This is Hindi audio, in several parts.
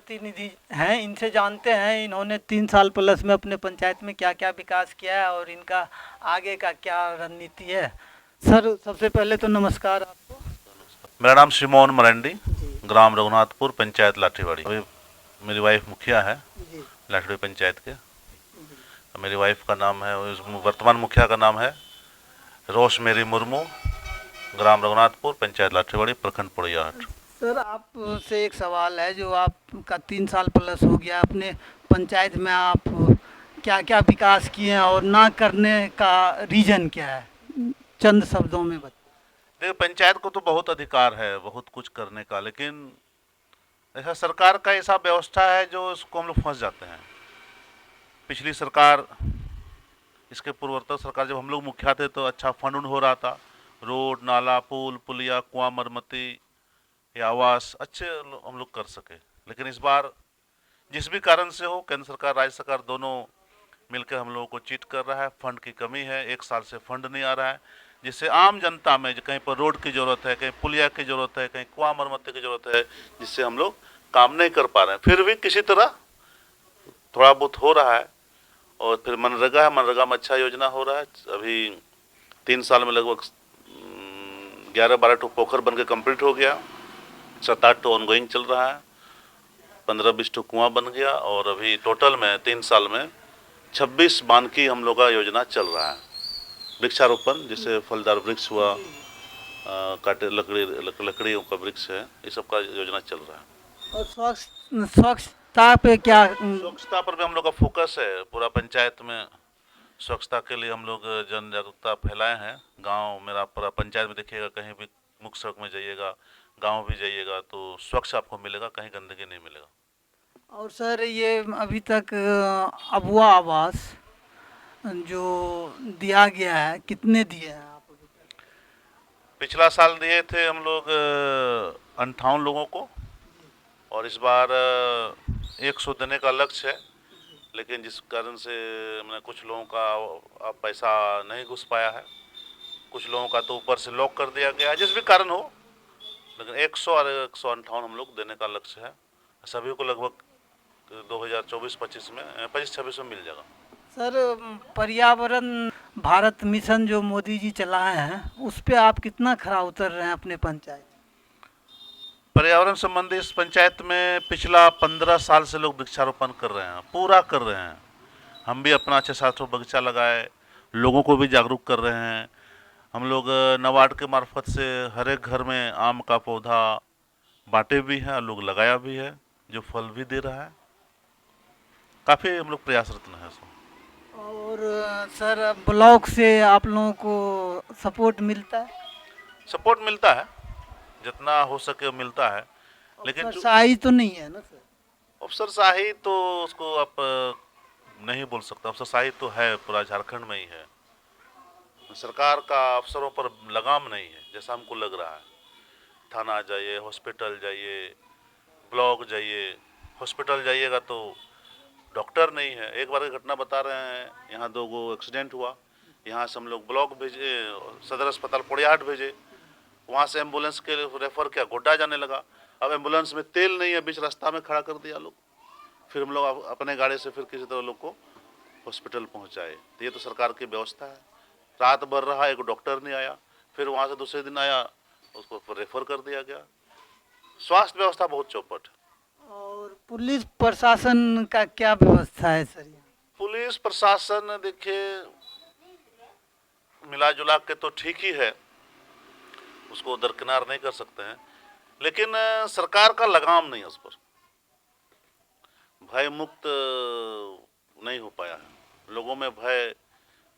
प्रतिनिधि हैं, इनसे जानते हैं इन्होंने 3 साल प्लस में अपने पंचायत में क्या क्या विकास किया है और इनका आगे का क्या रणनीति है। सर सबसे पहले तो नमस्कार आपको। मेरा नाम श्रीमोहन मरंडी, जी ग्राम रघुनाथपुर, पंचायत लाठीवाड़ी। अभी मेरी वाइफ मुखिया है जी लाठीवाड़ी पंचायत के। जी। मेरी वाइफ का नाम है, वर्तमान मुखिया का नाम है रोशमेरी मुर्मू, ग्राम रघुनाथपुर, पंचायत लाठीवाड़ी, प्रखंड पोड़ियाहाट। सर आपसे एक सवाल है, जो आपका 3 साल प्लस हो गया अपने पंचायत में, आप क्या क्या विकास किए हैं और ना करने का रीजन क्या है, चंद शब्दों में बता। देखिए, पंचायत को तो बहुत अधिकार है बहुत कुछ करने का, लेकिन ऐसा सरकार का ऐसा व्यवस्था है जो उसको हम लोग फंस जाते हैं। पिछली सरकार, इसके पूर्ववर्ती सरकार, जब हम लोग मुखिया थे तो अच्छा फंड उंड हो रहा था, रोड नाला पुल पुलिया कुआं मरम्मती या आवास अच्छे हम लोग कर सके। लेकिन इस बार जिस भी कारण से हो, केंद्र सरकार राज्य सरकार दोनों मिलकर हम लोगों को चीट कर रहा है। फंड की कमी है, 1 साल से फंड नहीं आ रहा है, जिससे आम जनता में कहीं पर रोड की जरूरत है, कहीं पुलिया की जरूरत है, कहीं कुआं मरम्मती की जरूरत है, जिससे हम लोग काम नहीं कर पा रहे हैं। फिर भी किसी तरह थोड़ा बहुत हो रहा है। और फिर मनरेगा है, मनरेगा में अच्छा योजना हो रहा है। अभी 3 साल में लगभग 11-12 टो पोखर बन के कम्प्लीट हो गया, 7-8 टो ऑनगोइंग चल रहा है, 15-20 टो कुआं बन गया। और अभी टोटल में 3 साल में 26 बानकी हम लोग का योजना चल रहा है। वृक्षारोपण, जैसे फलदार वृक्ष हुआ, काटे लकड़ियों का वृक्ष है, ये सब का योजना चल रहा है। और स्वच्छता पे क्या स्वच्छता पर भी हम लोग का फोकस है। पूरा पंचायत में स्वच्छता के लिए हम लोग जन जागरूकता फैलाए हैं। गांव मेरा पूरा पंचायत में देखिएगा, कहीं भी मुख्य सड़क में जाइएगा, गांव भी जाइएगा तो स्वच्छ आपको मिलेगा, कहीं गंदगी नहीं मिलेगा। और सर ये अभी तक अबुआ आवास जो दिया गया है, कितने दिए हैं आप अभी तक? पिछला साल दिए थे हम लोग 58 लोगों को, जी और इस बार 100 देने का लक्ष्य है। जी। लेकिन जिस कारण से मैंने कुछ लोगों का अब पैसा नहीं घुस पाया है, कुछ लोगों का तो ऊपर से लॉक कर दिया गया है, जिस भी कारण हो। लेकिन 100 और 158 हम लोग देने का लक्ष्य है। सभी को लगभग 2024-25 में 25-26 में मिल जाएगा। सर पर्यावरण भारत मिशन जो मोदी जी चलाए हैं, उस पे आप कितना खरा उतर रहे हैं अपने पंचायत? पर्यावरण संबंधी इस पंचायत में पिछला 15 साल से लोग वृक्षारोपण कर रहे हैं, पूरा कर रहे हैं। हम भी अपना 6-7 बगीचा लगाए, लोगों को भी जागरूक कर रहे हैं। हम लोग नबार्ड के मार्फत से हर एक घर में आम का पौधा बांटे भी हैं और लोग लगाया भी है, जो फल भी दे रहा है। काफ़ी हम लोग प्रयासरत हैं इसमें। और सर ब्लॉक से आप लोगों को सपोर्ट मिलता है? सपोर्ट मिलता है, जितना हो सके मिलता है। लेकिन जो अफसरशाही तो नहीं है ना सर? अफसरशाही तो उसको आप नहीं बोल सकते। अफसरशाही तो है, पूरा झारखंड में ही है। सरकार का अफसरों पर लगाम नहीं है जैसा हमको लग रहा है। थाना जाइए, हॉस्पिटल जाइए, ब्लॉक जाइए। हॉस्पिटल जाइएगा तो डॉक्टर नहीं है। एक बार की घटना बता रहे हैं, यहाँ 2 गो एक्सीडेंट हुआ, यहाँ से हम लोग ब्लॉक भेजे, सदर अस्पताल पोड़ियाहाट भेजे, वहाँ से एम्बुलेंस के लिए रेफर किया, गोड्डा जाने लगा। अब एम्बुलेंस में तेल नहीं है, बीच रास्ता में खड़ा कर दिया लोग। फिर हम लोग अपने गाड़ी से फिर किसी तरह लोग को हॉस्पिटल पहुँचाए। तो ये तो सरकार की व्यवस्था है। रात भर रहा, एक डॉक्टर नहीं आया, फिर वहाँ से दूसरे दिन आया, उसको रेफर कर दिया गया। स्वास्थ्य व्यवस्था बहुत चौपट है। और पुलिस प्रशासन का क्या व्यवस्था है सर यहाँ? पुलिस प्रशासन देखिए मिला जुला के तो ठीक ही है, उसको दरकिनार नहीं कर सकते हैं। लेकिन सरकार का लगाम नहीं है उस पर। भय मुक्त नहीं हो पाया है। लोगों में भय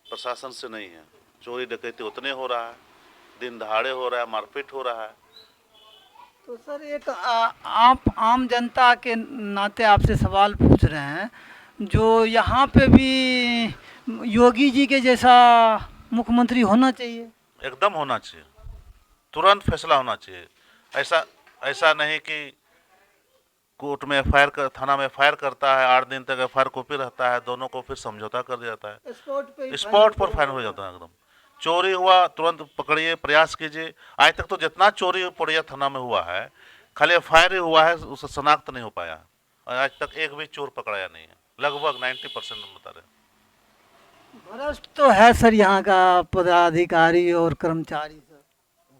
प्रशासन से नहीं है। चोरी डकैती उतने हो रहा है, दिन दहाड़े हो रहा है, मारपीट हो रहा है। तो सर एक आप आम जनता के नाते आपसे सवाल पूछ रहे हैं, जो यहाँ पे भी योगी जी के जैसा मुख्यमंत्री होना चाहिए? एकदम होना चाहिए, तुरंत फैसला होना चाहिए। ऐसा ऐसा नहीं कि कोर्ट में एफआईआर कर, थाना में एफआईआर करता है, 8 दिन तक एफआईआर कॉपी रहता है, दोनों को फिर समझौता कर दिया जाता है, स्पॉट पे ही स्पॉट पर फाइनल फाइन हो जाता है एकदम। चोरी हुआ तुरंत पकड़िए, प्रयास कीजिए। आज तक तो जितना चोरी पोड़िया थाना में हुआ है, खाली एफआईआर ही हुआ है, उससे शनाख्त नहीं हो पाया है। और आज तक एक भी चोर पकड़ाया नहीं है, लगभग 90% हम बता रहे हैं। भ्रष्ट तो है सर यहाँ का पदाधिकारी और कर्मचारी सर।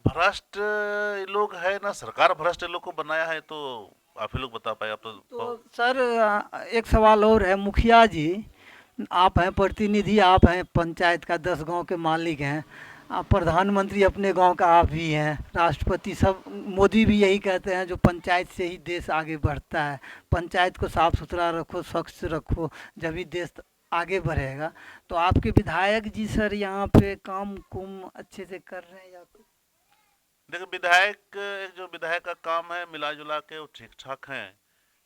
भ्रष्ट ये लोग है ना, सरकार भ्रष्ट ये लोग को बनाया है, तो आप ही लोग बता पाए। आप तो तो सर एक सवाल और है, मुखिया जी आप हैं प्रतिनिधि, आप हैं पंचायत का, 10 गांव के मालिक हैं, आप प्रधानमंत्री अपने गांव का आप भी हैं, राष्ट्रपति सब, मोदी भी यही कहते हैं जो पंचायत से ही देश आगे बढ़ता है, पंचायत को साफ सुथरा रखो, स्वच्छ रखो, जब ही देश आगे बढ़ेगा। तो आपके विधायक जी सर यहाँ पे काम कुम अच्छे से कर रहे हैं या फिर? देखिए, विधायक, एक जो विधायक का काम है मिला जुला के वो ठीक ठाक हैं,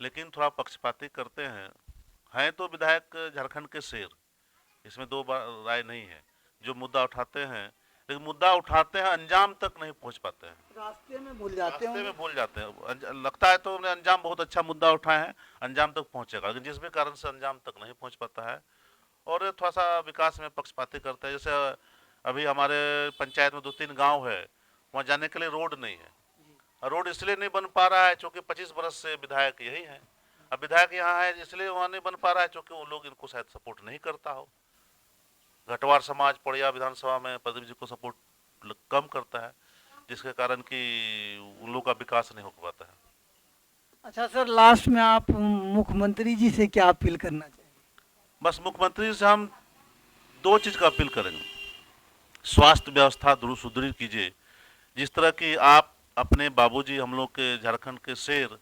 लेकिन थोड़ा पक्षपाती करते हैं तो विधायक झारखंड के शेर, इसमें दो बार राय नहीं है। जो मुद्दा उठाते हैं, लेकिन मुद्दा उठाते हैं अंजाम तक नहीं पहुंच पाते हैं, रास्ते में भूल जाते रास्ते हैं। में भूल जाते हैं। लगता है तो उन्हें अंजाम बहुत अच्छा मुद्दा उठाए हैं, अंजाम तक पहुंचेगा, लेकिन जिस भी कारण से अंजाम तक नहीं पहुंच पाता है। और ये थोड़ा सा विकास में पक्षपाती करते हैं। जैसे अभी हमारे पंचायत में 2-3 गांव है, वहाँ जाने के लिए रोड नहीं है, और रोड इसलिए नहीं बन पा रहा है क्योंकि 25 बरस से विधायक यही है। अब विधायक यहाँ है इसलिए वहाँ नहीं बन पा रहा है क्योंकि वो लोग इनको शायद सपोर्ट नहीं करता हो। घटवार समाज पड़िया विधानसभा में प्रदीप जी को सपोर्ट कम करता है, जिसके कारण कि उन लोग का विकास नहीं हो पाता है। अच्छा सर, लास्ट में आप मुख्यमंत्री जी से क्या अपील करना चाहिए? बस मुख्यमंत्री से हम दो चीज़ का अपील करेंगे। स्वास्थ्य व्यवस्था सुदृढ़ कीजिए, जिस तरह की आप अपने बाबूजी, हम लोग के झारखंड के शेर,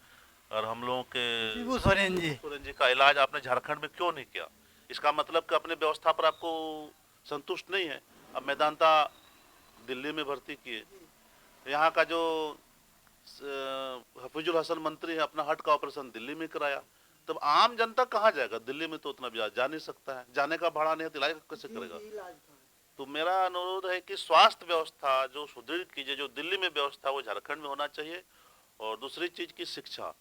और हम लोगों के शिबू सोरेन जी, सोरेन जी का इलाज आपने झारखंड में क्यों नहीं किया? इसका मतलब कि अपने व्यवस्था पर आपको संतुष्ट नहीं है। अब मैदानता दिल्ली में भर्ती किए, यहाँ का जो हफीजुल हसन मंत्री है अपना हार्ट का ऑपरेशन दिल्ली में कराया, तब आम जनता कहाँ जाएगा? दिल्ली में तो उतना जा नहीं सकता है, जाने का भाड़ा नहीं है, तो इलाज कैसे करेगा? तो मेरा अनुरोध है कि स्वास्थ्य व्यवस्था जो सुदृढ़ कीजिए, जो दिल्ली में व्यवस्था वो झारखंड में होना चाहिए। और दूसरी चीज की शिक्षा,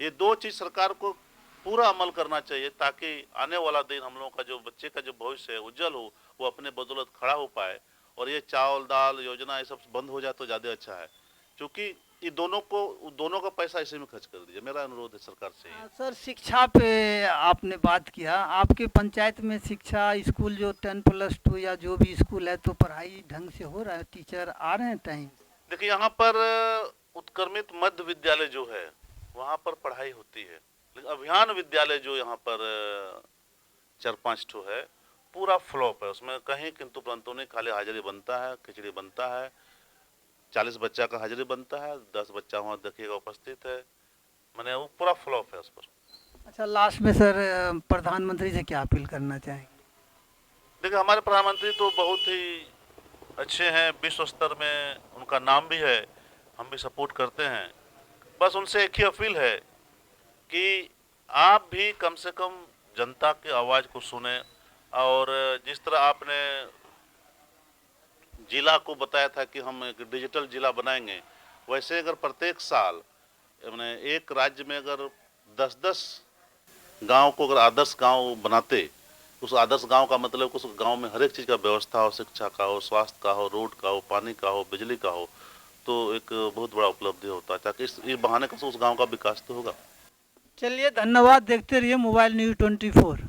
ये दो चीज सरकार को पूरा अमल करना चाहिए, ताकि आने वाला दिन हम लोगों का जो बच्चे का जो भविष्य है उज्जवल हो, वो अपने बदौलत खड़ा हो पाए। और ये चावल दाल योजना ये सब बंद हो जाए तो ज्यादा अच्छा है, क्योंकि ये दोनों का पैसा इसी में खर्च कर दीजिए, मेरा अनुरोध है सरकार से। सर शिक्षा पे आपने बात किया, आपके पंचायत में शिक्षा स्कूल जो 10+2 या जो भी स्कूल है, तो पढ़ाई ढंग से हो रहा है, टीचर आ रहे हैं टाइम? देखिए, यहाँ पर उत्क्रमित मध्य विद्यालय जो है वहाँ पर पढ़ाई होती है, लेकिन अभियान विद्यालय जो यहाँ पर 4-5 ठो है, पूरा फ्लॉप है। उसमें कहीं किंतु परंतु नहीं, खाली हाजिरी बनता है, खिचड़ी बनता है, 40 बच्चा का हाजिरी बनता है, 10 बच्चा वहाँ देखिएगा उपस्थित है, मैंने वो पूरा फ्लॉप है उस पर। अच्छा, लास्ट में सर प्रधानमंत्री से क्या अपील करना चाहेंगे? देखिए, हमारे प्रधानमंत्री तो बहुत ही अच्छे हैं, विश्व स्तर में उनका नाम भी है, हम भी सपोर्ट करते हैं। बस उनसे एक ही अपील है कि आप भी कम से कम जनता की आवाज़ को सुने, और जिस तरह आपने जिला को बताया था कि हम एक डिजिटल जिला बनाएंगे, वैसे अगर प्रत्येक साल मैंने एक राज्य में अगर 10-10 गांव को अगर आदर्श गांव बनाते, उस आदर्श गांव का मतलब उस गांव में हर एक चीज़ का व्यवस्था हो, शिक्षा का हो, स्वास्थ्य का हो, रोड का हो, पानी का हो, बिजली का हो, तो एक बहुत बड़ा उपलब्धि होता है, ताकि इस बहाने का उस गांव का विकास तो होगा। चलिए धन्यवाद, देखते रहिए मोबाइल न्यूज़ 24।